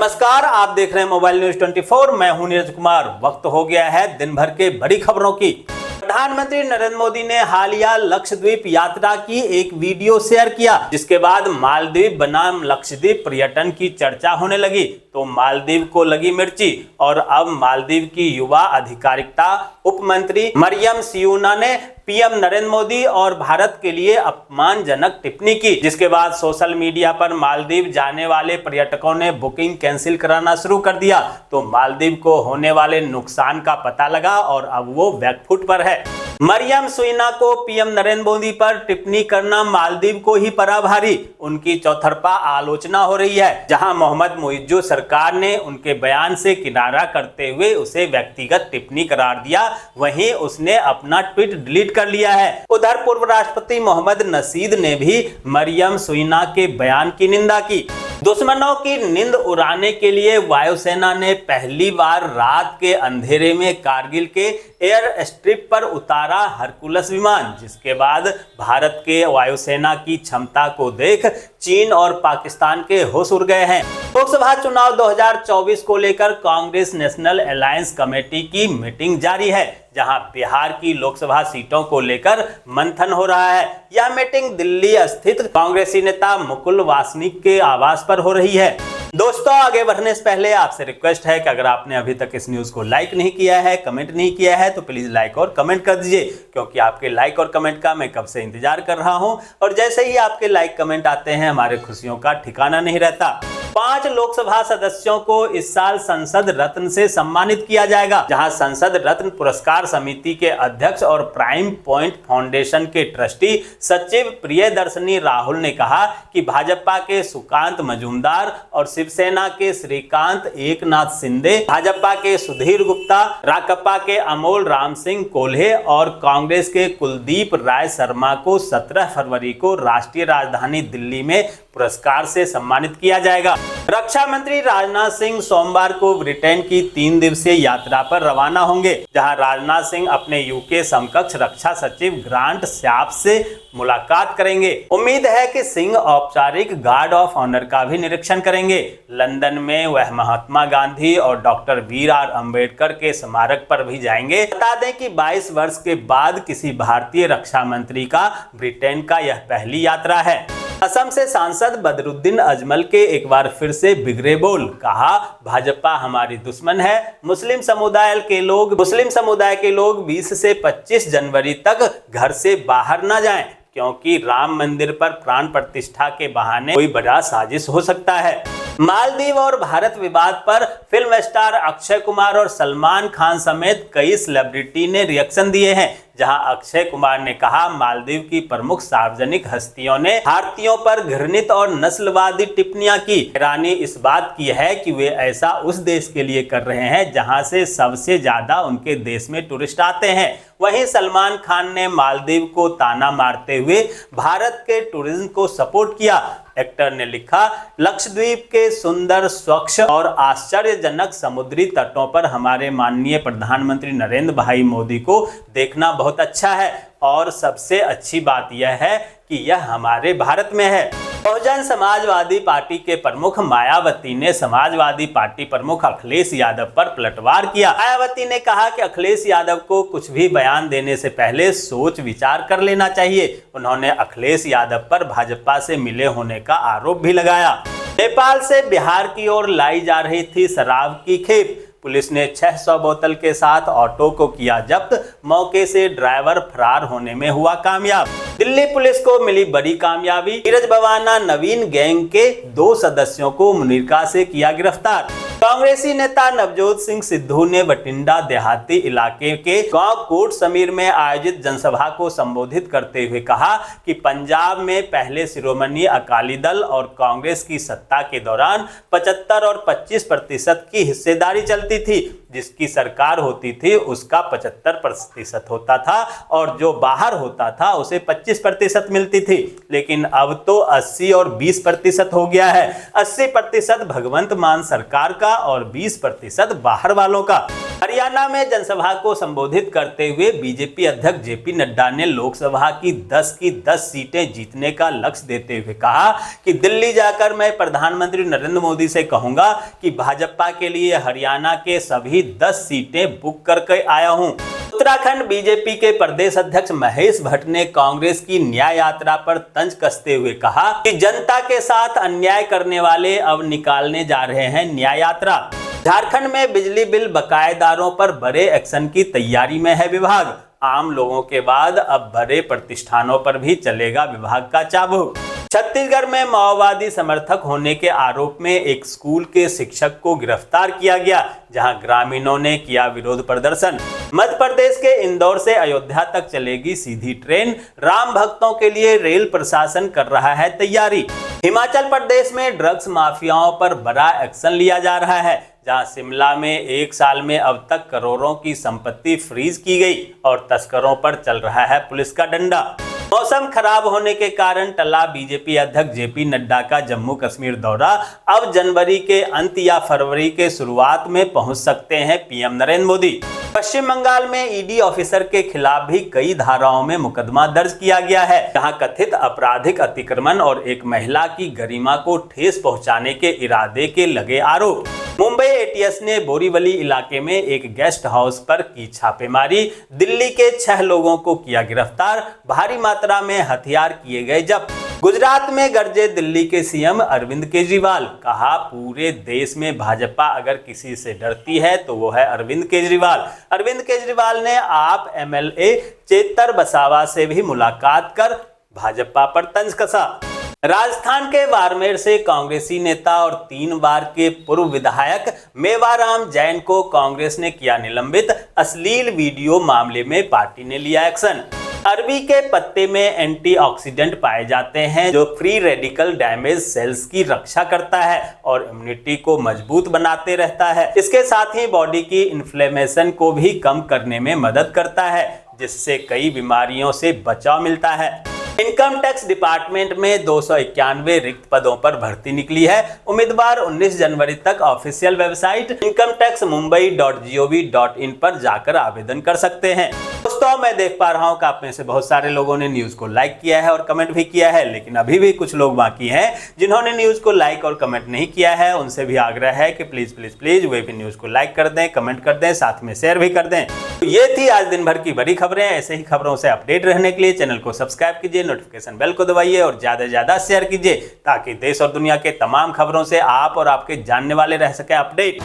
नमस्कार, आप देख रहे हैं मोबाइल न्यूज 24। मैं हूं नीरज कुमार। वक्त हो गया है दिन भर के बड़ी खबरों की। प्रधानमंत्री नरेंद्र मोदी ने हालिया लक्षद्वीप यात्रा की एक वीडियो शेयर किया, जिसके बाद मालदीव बनाम लक्षद्वीप पर्यटन की चर्चा होने लगी। तो मालदीव को लगी मिर्ची और अब मालदीव की युवा अधिकारिता उप मंत्री मरियम सियूना ने पीएम नरेंद्र मोदी और भारत के लिए अपमानजनक टिप्पणी की, जिसके बाद सोशल मीडिया पर मालदीव जाने वाले पर्यटकों ने बुकिंग कैंसिल कराना शुरू कर दिया। तो मालदीव को होने वाले नुकसान का पता लगा और अब वो बैकफुट पर है। मरियम सुइना को पीएम नरेंद्र मोदी पर टिप्पणी करना मालदीव को ही पड़ा भारी। उनकी चौतरफा आलोचना हो रही है, जहां मोहम्मद मुइज्जू सरकार ने उनके बयान से किनारा करते हुए उसे व्यक्तिगत टिप्पणी करार दिया, वहीं उसने अपना ट्वीट डिलीट कर लिया है। उधर पूर्व राष्ट्रपति मोहम्मद नशीद ने भी मरियम सुइना के बयान की निंदा की। दुश्मनों की नींद उड़ाने के लिए वायुसेना ने पहली बार रात के अंधेरे में कारगिल के एयर स्ट्रिप पर उतारा हरकुलस विमान, जिसके बाद भारत के वायुसेना की क्षमता को देख चीन और पाकिस्तान के होश उड़ गए हैं। लोकसभा चुनाव 2024 को लेकर कांग्रेस नेशनल अलायंस कमेटी की मीटिंग जारी है, जहां बिहार की लोकसभा सीटों को लेकर मंथन हो रहा है। यह मीटिंग दिल्ली स्थित कांग्रेसी नेता मुकुल वासनिक के आवास पर हो रही है। दोस्तों, आगे बढ़ने से पहले आपसे रिक्वेस्ट है कि अगर आपने अभी तक इस न्यूज को लाइक नहीं किया है, कमेंट नहीं किया है, तो प्लीज लाइक और कमेंट कर दीजिए, क्योंकि आपके लाइक और कमेंट का मैं कब से इंतजार कर रहा हूं और जैसे ही आपके लाइक कमेंट आते हैं हमारे खुशियों का ठिकाना नहीं रहता। 5 लोकसभा सदस्यों को इस साल संसद रत्न से सम्मानित किया जाएगा, जहां संसद रत्न पुरस्कार समिति के अध्यक्ष और प्राइम पॉइंट फाउंडेशन के ट्रस्टी सचिव प्रियदर्शनी राहुल ने कहा कि भाजपा के सुकांत मजूमदार और शिवसेना के श्रीकांत एकनाथ शिंदे, भाजपा के सुधीर गुप्ता, राकपा के अमोल राम सिंह कोल्हे और कांग्रेस के कुलदीप राय शर्मा को 17 फरवरी को राष्ट्रीय राजधानी दिल्ली में पुरस्कार से सम्मानित किया जाएगा। रक्षा मंत्री राजनाथ सिंह सोमवार को ब्रिटेन की 3 दिवसीय यात्रा पर रवाना होंगे, जहां राजनाथ सिंह अपने यूके समकक्ष रक्षा सचिव ग्रांट श्याप से मुलाकात करेंगे। उम्मीद है कि सिंह औपचारिक गार्ड ऑफ ऑनर का भी निरीक्षण करेंगे। लंदन में वह महात्मा गांधी और डॉक्टर बी.आर. अम्बेडकर के स्मारक पर भी जाएंगे। बता दें कि 22 वर्ष के बाद किसी भारतीय रक्षा मंत्री का ब्रिटेन का यह पहली यात्रा है। असम से सांसद बदरुद्दीन अजमल के एक बार फिर से बिगड़े बोल, कहा भाजपा हमारी दुश्मन है। मुस्लिम समुदाय के लोग 20 से 25 जनवरी तक घर से बाहर न जाएं, क्योंकि राम मंदिर पर प्राण प्रतिष्ठा के बहाने कोई बड़ा साजिश हो सकता है। मालदीव और भारत विवाद पर फिल्म स्टार अक्षय कुमार और सलमान खान समेत कई सेलिब्रिटी ने रिएक्शन दिए हैं, जहां अक्षय कुमार ने कहा मालदीव की प्रमुख सार्वजनिक हस्तियों ने भारतीयों पर घृणित और नस्लवादी टिप्पणियां की। हैरानी इस बात की है कि वे ऐसा उस देश के लिए कर रहे हैं जहां से सबसे ज्यादा उनके देश में टूरिस्ट आते हैं। वहीं सलमान खान ने मालदीव को ताना मारते हुए भारत के टूरिज्म को सपोर्ट किया। एक्टर ने लिखा, लक्षद्वीप के सुंदर, स्वच्छ और आश्चर्यजनक समुद्री तटों पर हमारे माननीय प्रधानमंत्री नरेंद्र भाई मोदी को देखना बहुत अच्छा है और सबसे अच्छी बात यह है कि यह हमारे भारत में है। बहुजन समाजवादी पार्टी के प्रमुख मायावती ने समाजवादी पार्टी प्रमुख अखिलेश यादव पर पलटवार किया। मायावती ने कहा कि अखिलेश यादव को कुछ भी बयान देने से पहले सोच विचार कर लेना चाहिए। उन्होंने अखिलेश यादव पर भाजपा से मिले होने का आरोप भी लगाया। नेपाल से बिहार की ओर लाई जा रही थी शराब की खेप। पुलिस ने 600 बोतल के साथ ऑटो को किया जब्त। मौके से ड्राइवर फरार होने में हुआ कामयाब। दिल्ली पुलिस को मिली बड़ी कामयाबी। नीरज भवाना नवीन गैंग के 2 सदस्यों को मुनीरका से किया गिरफ्तार। कांग्रेसी नेता नवजोत सिंह सिद्धू ने बठिंडा देहाती इलाके के गांव कोट समीर में आयोजित जनसभा को संबोधित करते हुए कहा कि पंजाब में पहले शिरोमणि अकाली दल और कांग्रेस की सत्ता के दौरान 75 और 25% की हिस्सेदारी चलती थी। जिसकी सरकार होती थी उसका 75% होता था और जो बाहर होता था उसे 25% मिलती थी। लेकिन अब तो 80 और 20% हो गया है। 80% भगवंत मान सरकार का का और 20% बाहर वालों का। हरियाणा में जनसभा को संबोधित करते हुए बीजेपी अध्यक्ष जेपी नड्डा ने लोकसभा की 10 सीटें जीतने का लक्ष्य देते हुए कहा कि दिल्ली जाकर मैं प्रधानमंत्री नरेंद्र मोदी से कहूंगा कि भाजपा के लिए हरियाणा के सभी 10 सीटें बुक करके आया हूं। उत्तराखंड बीजेपी के प्रदेश अध्यक्ष महेश भट्ट ने कांग्रेस की न्याय यात्रा पर तंज कसते हुए कहा कि जनता के साथ अन्याय करने वाले अब निकालने जा रहे हैं न्याय यात्रा। झारखंड में बिजली बिल बकायेदारों पर बड़े एक्शन की तैयारी में है विभाग। आम लोगों के बाद अब बड़े प्रतिष्ठानों पर भी चलेगा विभाग का चाबुक। छत्तीसगढ़ में माओवादी समर्थक होने के आरोप में एक स्कूल के शिक्षक को गिरफ्तार किया गया, जहां ग्रामीणों ने किया विरोध प्रदर्शन। मध्य प्रदेश के इंदौर से अयोध्या तक चलेगी सीधी ट्रेन। राम भक्तों के लिए रेल प्रशासन कर रहा है तैयारी। हिमाचल प्रदेश में ड्रग्स माफियाओं पर बड़ा एक्शन लिया जा रहा है, जहां शिमला में एक साल में अब तक करोड़ों की संपत्ति फ्रीज की गई और तस्करों पर चल रहा है पुलिस का डंडा। मौसम खराब होने के कारण टला बीजेपी अध्यक्ष जेपी नड्डा का जम्मू कश्मीर दौरा। अब जनवरी के अंत या फरवरी के शुरुआत में पहुंच सकते हैं पीएम नरेंद्र मोदी। पश्चिम बंगाल में ईडी ऑफिसर के खिलाफ भी कई धाराओं में मुकदमा दर्ज किया गया है, जहां कथित आपराधिक अतिक्रमण और एक महिला की गरिमा को ठेस पहुंचाने के इरादे के लगे आरोप। मुंबई एटीएस ने बोरीवली इलाके में एक गेस्ट हाउस पर की छापेमारी। दिल्ली के 6 लोगों को किया गिरफ्तार। भारी मात्रा में हथियार किए गए जब्त। गुजरात में गरजे दिल्ली के सीएम अरविंद केजरीवाल। कहा पूरे देश में भाजपा अगर किसी से डरती है तो वो है अरविंद केजरीवाल। अरविंद केजरीवाल ने आप एमएलए चेतर बसावा से भी मुलाकात कर भाजपा पर तंज कसा। राजस्थान के बाड़मेर से कांग्रेसी नेता और 3 बार के पूर्व विधायक मेवाराम जैन को कांग्रेस ने किया निलंबित। अश्लील वीडियो मामले में पार्टी ने लिया एक्शन। अरबी के पत्ते में एंटीऑक्सीडेंट पाए जाते हैं, जो फ्री रेडिकल डैमेज सेल्स की रक्षा करता है और इम्यूनिटी को मजबूत बनाते रहता है। इसके साथ ही बॉडी की इन्फ्लेमेशन को भी कम करने में मदद करता है, जिससे कई बीमारियों से बचाव मिलता है। इनकम टैक्स डिपार्टमेंट में 291 रिक्त पदों पर भर्ती निकली है। उम्मीदवार 19 जनवरी तक ऑफिशियल वेबसाइट incometaxmumbai.gov.in पर जाकर आवेदन कर सकते हैं। दोस्तों, मैं देख पा रहा हूं कि आप में से बहुत सारे लोगों ने न्यूज को लाइक किया है और कमेंट भी किया है, लेकिन अभी भी कुछ लोग बाकी हैं जिन्होंने न्यूज को लाइक और कमेंट नहीं किया है। उनसे भी आग्रह है कि प्लीज प्लीज प्लीज वे भी न्यूज को लाइक कर दें, कमेंट कर दें, साथ में शेयर भी कर दें। तो ये थी आज दिन भर की बड़ी खबरें। ऐसे ही खबरों से अपडेट रहने के लिए चैनल को सब्सक्राइब कीजिए, नोटिफिकेशन बेल को दबाइए और ज्यादा से ज्यादा शेयर कीजिए, ताकि देश और दुनिया के तमाम खबरों से आप और आपके जानने वाले रह सके अपडेट।